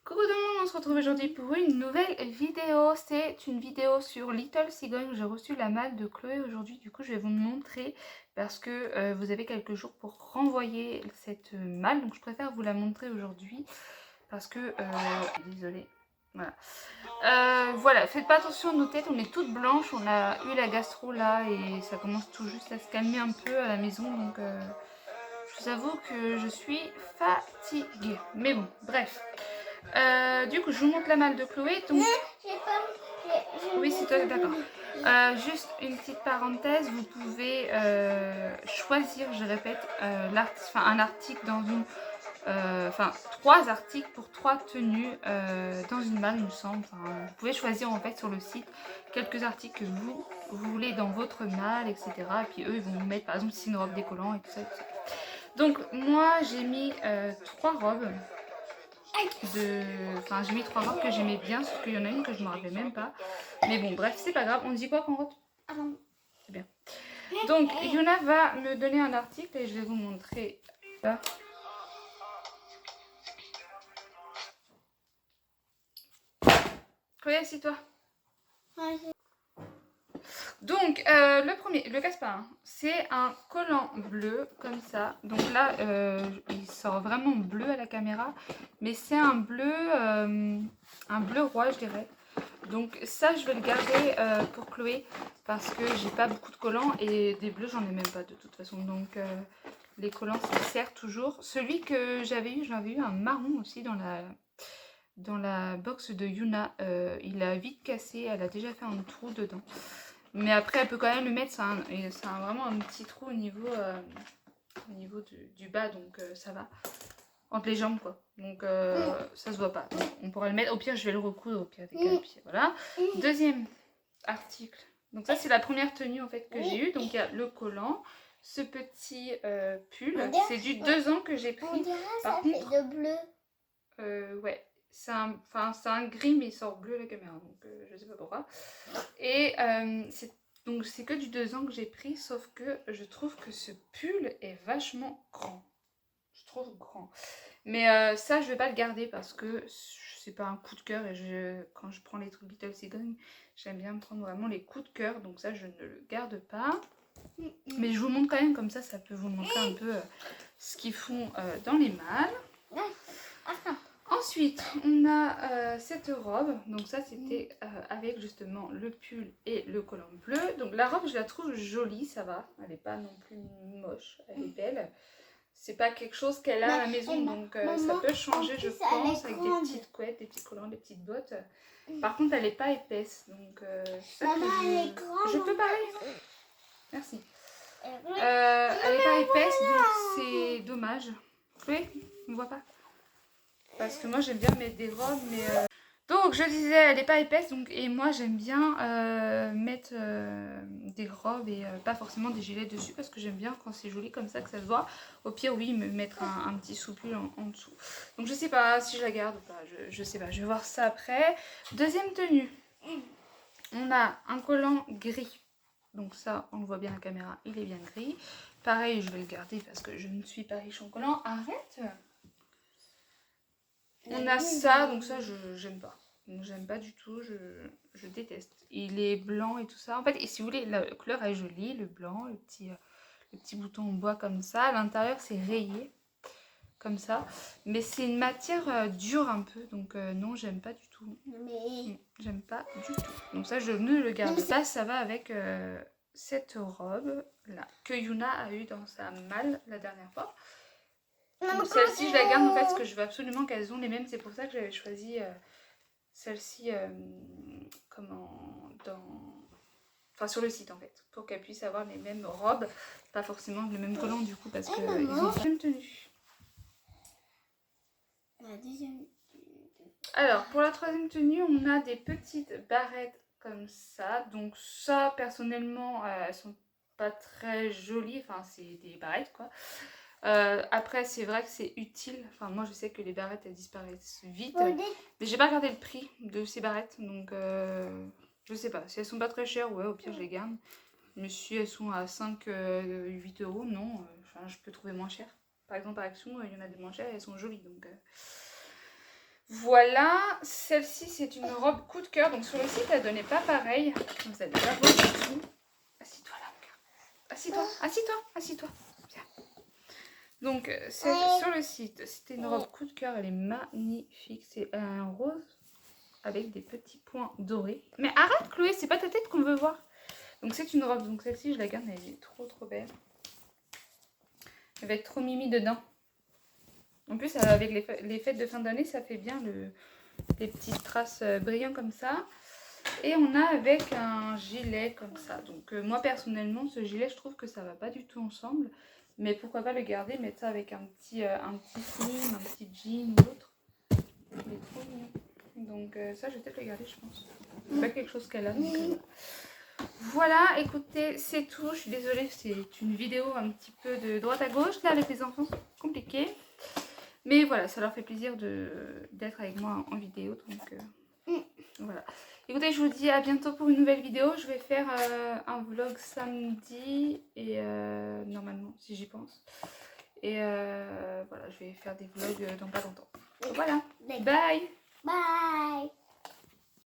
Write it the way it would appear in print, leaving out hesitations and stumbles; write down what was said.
Coucou tout le monde, on se retrouve aujourd'hui pour une nouvelle vidéo. C'est une vidéo sur Little Cigogne. J'ai reçu la malle de Chloé aujourd'hui, du coup je vais vous montrer parce que vous avez quelques jours pour renvoyer cette malle. Donc je préfère vous la montrer aujourd'hui parce que... désolée. Voilà. Voilà, faites pas attention à nos têtes, on est toutes blanches. On a eu la gastro là et ça commence tout juste à se calmer un peu à la maison. Donc je vous avoue que je suis fatiguée. Mais bon, bref. Du coup, je vous montre la malle de Chloé. Donc... Oui, c'est toi, d'accord. Juste une petite parenthèse, vous pouvez choisir, je répète, un article dans une... Enfin, 3 articles pour 3 tenues dans une malle, il me semble. Enfin, vous pouvez choisir en fait sur le site quelques articles que vous voulez dans votre malle, etc. Et puis eux, ils vont vous mettre, par exemple, si c'est une robe décollant et tout ça, tout ça. Donc, moi, j'ai mis 3 robes. Enfin, j'ai mis 3 robes que j'aimais bien, sauf qu'il y en a une que je me rappelais même pas. Mais bon, bref, c'est pas grave. On dit quoi, Conrad? C'est bien. Donc, Yuna va me donner un article et je vais vous montrer là. Chloé, assis-toi. Donc, le premier, le casse pas, hein, c'est un collant bleu, comme ça. Donc là, il sort vraiment bleu à la caméra, mais c'est un bleu roi, je dirais. Donc ça, je vais le garder pour Chloé, parce que j'ai pas beaucoup de collants, et des bleus, j'en ai même pas de toute façon. Donc, les collants, ça sert toujours. Celui que j'avais eu un marron aussi dans la box de Yuna. Il a vite cassé, elle a déjà fait un trou dedans. Mais après, elle peut quand même le mettre, c'est vraiment un petit trou au niveau du bas, donc ça va. Entre les jambes, quoi. Donc ça se voit pas. Donc, on pourra le mettre. Au pire, je vais le recoudre au pire des cas. Puis voilà. Deuxième article. Donc ça, c'est la première tenue en fait que j'ai eue. Donc il y a le collant, ce petit pull. C'est du 2 ans que j'ai pris. Par contre, de bleu. ouais. C'est un gris, mais il sort bleu à la caméra, donc je sais pas pourquoi. Et donc c'est que du 2 ans que j'ai pris, sauf que je trouve que ce pull est vachement grand. Je trouve grand. Mais ça, je vais pas le garder parce que c'est pas un coup de cœur. Et quand je prends les trucs Little Cigogne, j'aime bien prendre vraiment les coups de cœur. Donc ça, je ne le garde pas. Mais je vous montre quand même, comme ça peut vous montrer un peu ce qu'ils font dans les malles. Ensuite, on a cette robe. Donc ça, c'était avec justement le pull et le collant bleu. Donc la robe, je la trouve jolie, ça va. Elle n'est pas non plus moche, elle est belle. C'est pas quelque chose qu'elle a à la maison, donc ça peut changer, je pense, avec des petites couettes, des petits collants, des petites bottes. Par contre, elle n'est pas épaisse, donc ça je peux parler, non? Merci. Elle n'est pas épaisse, donc c'est dommage. Oui, on voit pas. Parce que moi, j'aime bien mettre des robes, mais... Donc, je disais, elle n'est pas épaisse, donc, et moi, j'aime bien mettre des robes et pas forcément des gilets dessus, parce que j'aime bien quand c'est joli comme ça, que ça se voit. Au pire, oui, me mettre un petit soupul en dessous. Donc, je sais pas si je la garde ou pas, je sais pas, je vais voir ça après. Deuxième tenue, on a un collant gris. Donc ça, on le voit bien à la caméra, il est bien gris. Pareil, je vais le garder parce que je ne suis pas riche en collant. Arrête! On a ça, donc ça, j'aime pas. J'aime pas du tout, je déteste. Il est blanc et tout ça. En fait, et si vous voulez, la couleur est jolie, le blanc, le petit bouton en bois comme ça. À l'intérieur, c'est rayé, comme ça. Mais c'est une matière dure un peu, donc non, j'aime pas du tout. J'aime pas du tout. Donc ça, je ne le garde pas. Ça va avec cette robe-là, que Yuna a eu dans sa malle la dernière fois. Celle-ci, je la garde en fait parce que je veux absolument qu'elles ont les mêmes. C'est pour ça que j'avais choisi celle-ci sur le site en fait. Pour qu'elles puissent avoir les mêmes robes. Pas forcément le même collant du coup parce qu'ils ont la même tenue. La deuxième. Alors, pour la troisième tenue, on a des petites barrettes comme ça. Donc ça, personnellement, elles sont pas très jolies. Enfin, c'est des barrettes quoi. Après c'est vrai que c'est utile, enfin moi je sais que les barrettes elles disparaissent vite, mais j'ai pas regardé le prix de ces barrettes, donc je sais pas, si elles sont pas très chères, ouais au pire je les garde, mais si elles sont à 5-8 euros, non, je peux trouver moins cher. Par exemple à Action, il y en a des moins chères et elles sont jolies, donc Voilà, celle-ci c'est une robe coup de cœur. Donc sur le site elle donnait pas pareil. Vous allez la voir du tout. Assis-toi là, regarde. Assis-toi, assis-toi, assis-toi. Viens. Donc sur le site, c'était une robe coup de cœur. Elle est magnifique. C'est un rose avec des petits points dorés. Mais arrête Chloé, c'est pas ta tête qu'on veut voir. Donc c'est une robe. Donc celle-ci je la garde, elle est trop belle. Elle va être trop mimi dedans. En plus, avec les fêtes de fin d'année, ça fait bien les petites traces brillants comme ça. Et on a avec un gilet comme ça. Donc moi, personnellement, ce gilet, je trouve que ça va pas du tout ensemble. Mais pourquoi pas le garder, mettre ça avec un petit slim, un petit jean ou autre. Il est trop mignon. Donc ça, je vais peut-être le garder, je pense. C'est pas quelque chose qu'elle a. Donc, voilà, écoutez, c'est tout. Je suis désolée, c'est une vidéo un petit peu de droite à gauche. Là, avec les enfants, c'est compliqué. Mais voilà, ça leur fait plaisir d'être avec moi en vidéo. Donc voilà. Écoutez, je vous dis à bientôt pour une nouvelle vidéo. Je vais faire un vlog samedi. Et normalement, si j'y pense. Et voilà, je vais faire des vlogs dans pas longtemps. Voilà. Bye. Bye.